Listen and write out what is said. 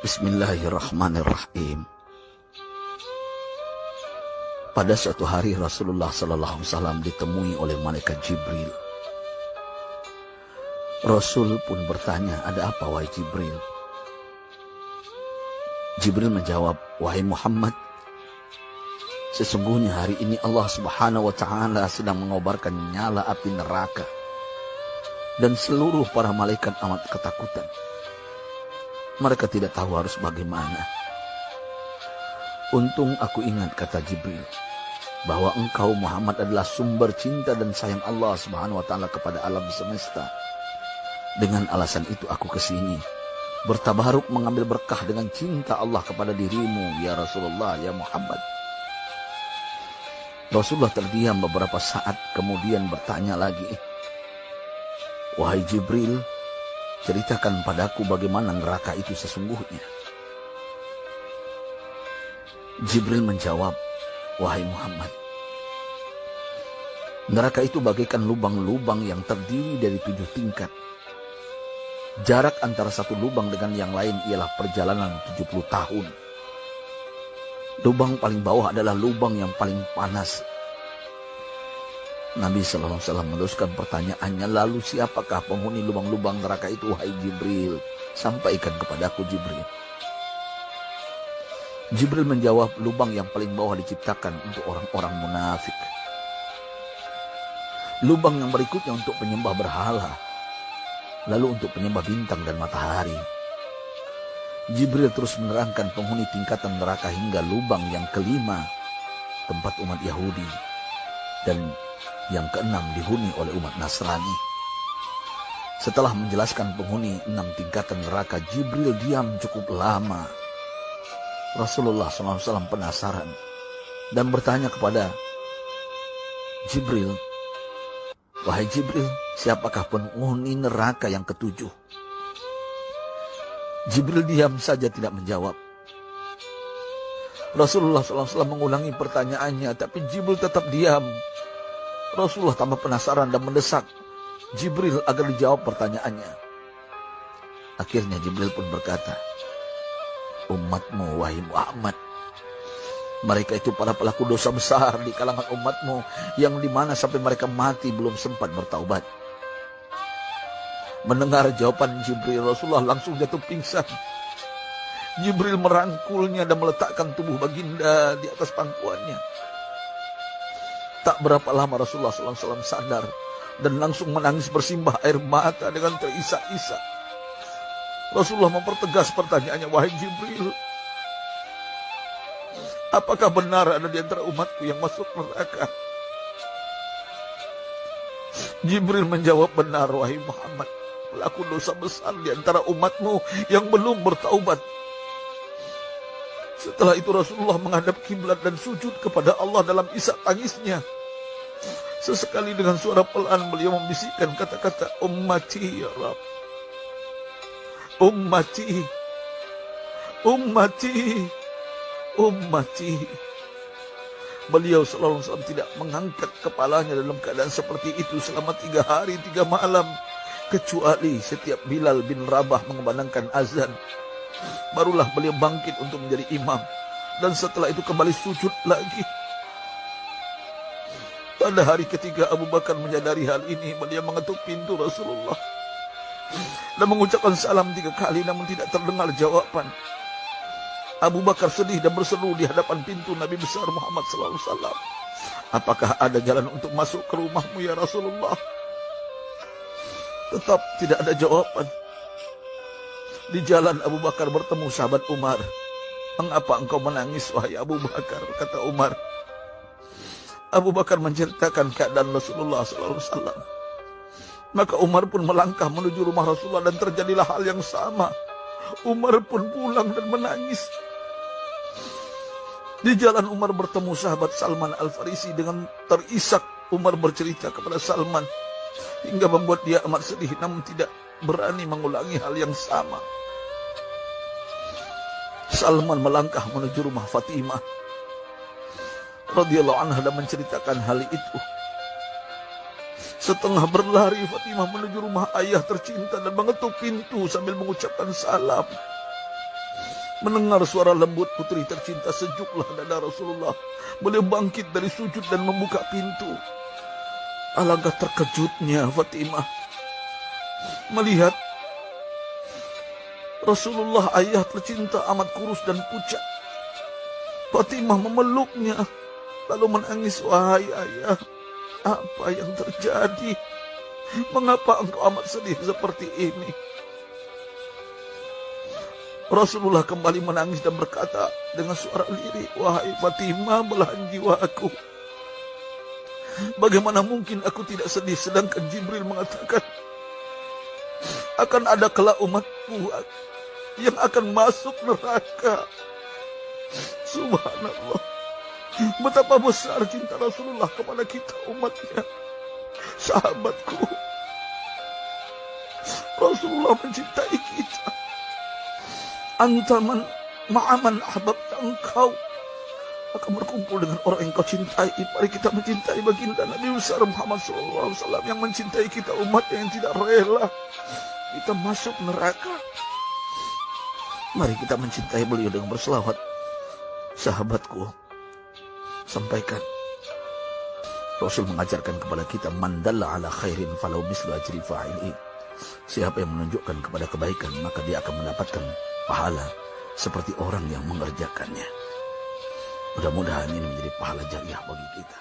Bismillahirrahmanirrahim. Pada suatu hari Rasulullah SAW ditemui oleh malaikat Jibril. Rasul pun bertanya, "Ada apa wahai Jibril?" Jibril menjawab, "Wahai Muhammad, sesungguhnya hari ini Allah Subhanahu wa Ta'ala sedang mengobarkan nyala api neraka, dan seluruh para malaikat amat ketakutan. Mereka tidak tahu harus bagaimana. Untung aku ingat," kata Jibril, "bahwa engkau Muhammad adalah sumber cinta dan sayang Allah Subhanahu wa Ta'ala kepada alam semesta. Dengan alasan itu aku kesini, bertabaruk mengambil berkah dengan cinta Allah kepada dirimu, ya Rasulullah, ya Muhammad." Rasulullah terdiam beberapa saat, kemudian bertanya lagi, "Wahai Jibril, ceritakan padaku bagaimana neraka itu sesungguhnya." Jibril menjawab, "Wahai Muhammad, neraka itu bagaikan lubang-lubang yang terdiri dari 7 tingkat. Jarak antara satu lubang dengan yang lain ialah perjalanan 70 tahun. Lubang paling bawah adalah lubang yang paling panas." Nabi SAW meneruskan pertanyaannya, "Lalu siapakah penghuni lubang-lubang neraka itu wahai Jibril? Sampaikan kepadaku Jibril." Jibril menjawab, "Lubang yang paling bawah diciptakan untuk orang-orang munafik. Lubang yang berikutnya untuk penyembah berhala. Lalu untuk penyembah bintang dan matahari." Jibril terus menerangkan penghuni tingkatan neraka hingga lubang yang kelima, tempat umat Yahudi, dan yang keenam dihuni oleh umat Nasrani. Setelah menjelaskan penghuni 6 tingkatan neraka, Jibril diam cukup lama. Rasulullah SAW penasaran dan bertanya kepada Jibril, "Wahai Jibril, siapakah penghuni neraka yang ke-7?" Jibril diam saja tidak menjawab. Rasulullah SAW mengulangi pertanyaannya, tapi Jibril tetap diam. Rasulullah tambah penasaran dan mendesak Jibril agar dijawab pertanyaannya. Akhirnya Jibril pun berkata, "Umatmu wahai Muhammad, mereka itu para pelaku dosa besar di kalangan umatmu, yang dimana sampai mereka mati belum sempat bertaubat." Mendengar jawaban Jibril, Rasulullah langsung jatuh pingsan. Jibril merangkulnya dan meletakkan tubuh baginda di atas pangkuannya. Tak berapa lama Rasulullah SAW sadar dan langsung menangis bersimbah air mata dengan terisak-isak. Rasulullah mempertegas pertanyaannya, "Wahai Jibril, apakah benar ada di antara umatku yang masuk neraka?" Jibril menjawab, "Benar wahai Muhammad, pelaku dosa besar di antara umatmu yang belum bertaubat." Setelah itu Rasulullah menghadap kiblat dan sujud kepada Allah dalam isak tangisnya. Sesekali dengan suara pelan beliau membisikkan kata-kata, "Ummati ya Rabb, ummati, ummati, ummati." Beliau SAW tidak mengangkat kepalanya dalam keadaan seperti itu selama 3 hari 3 malam. Kecuali setiap Bilal bin Rabah mengumandangkan azan, barulah beliau bangkit untuk menjadi imam. Dan setelah itu kembali sujud lagi. Pada hari ketiga Abu Bakar menyadari hal ini. Beliau mengetuk pintu Rasulullah dan mengucapkan salam 3 kali, namun tidak terdengar jawaban. Abu Bakar sedih dan berseru di hadapan pintu Nabi besar Muhammad SAW, "Apakah ada jalan untuk masuk ke rumahmu ya Rasulullah?" Tetap tidak ada jawaban. Di jalan Abu Bakar bertemu sahabat Umar. "Mengapa engkau menangis wahai Abu Bakar?" kata Umar. Abu Bakar menceritakan keadaan Rasulullah SAW. Maka Umar pun melangkah menuju rumah Rasulullah dan terjadilah hal yang sama. Umar pun pulang dan menangis. Di jalan Umar bertemu sahabat Salman Al-Farisi. Dengan terisak Umar bercerita kepada Salman hingga membuat dia amat sedih, namun tidak berani mengulangi hal yang sama. Salman melangkah menuju rumah Fatimah radhiyallahu anha dan menceritakan hal itu. Setengah berlari Fatimah menuju rumah ayah tercinta dan mengetuk pintu sambil mengucapkan salam. Mendengar suara lembut putri tercinta, sejuklah dada Rasulullah. Beliau bangkit dari sujud dan membuka pintu. Alangkah terkejutnya Fatimah melihat Rasulullah, ayah tercinta, amat kurus dan pucat. Fatimah memeluknya lalu menangis. Wahai ayah, apa yang terjadi? Mengapa engkau amat sedih seperti ini? Rasulullah kembali menangis dan berkata dengan suara lirih, wahai Fatimah, belahan jiwaku, bagaimana mungkin aku tidak sedih sedangkan Jibril mengatakan akan ada kelak umatku yang akan masuk neraka. Subhanallah, betapa besar cinta Rasulullah kepada kita umatnya. Sahabatku, Rasulullah mencintai kita. Antaman ma'aman ahbabta, engkau akan berkumpul dengan orang yang kau cintai. Mari kita mencintai baginda Nabi besar Muhammad SAW yang mencintai kita, umat yang tidak rela kita masuk neraka. Mari kita mencintai beliau dengan berselawat. Sahabatku, sampaikan, Rasul mengajarkan kepada kita, man dalla ala khairin falau mislu ajri fa'ili. Siapa yang menunjukkan kepada kebaikan, maka dia akan mendapatkan pahala seperti orang yang mengerjakannya. Mudah-mudahan ini menjadi pahala jariah bagi kita.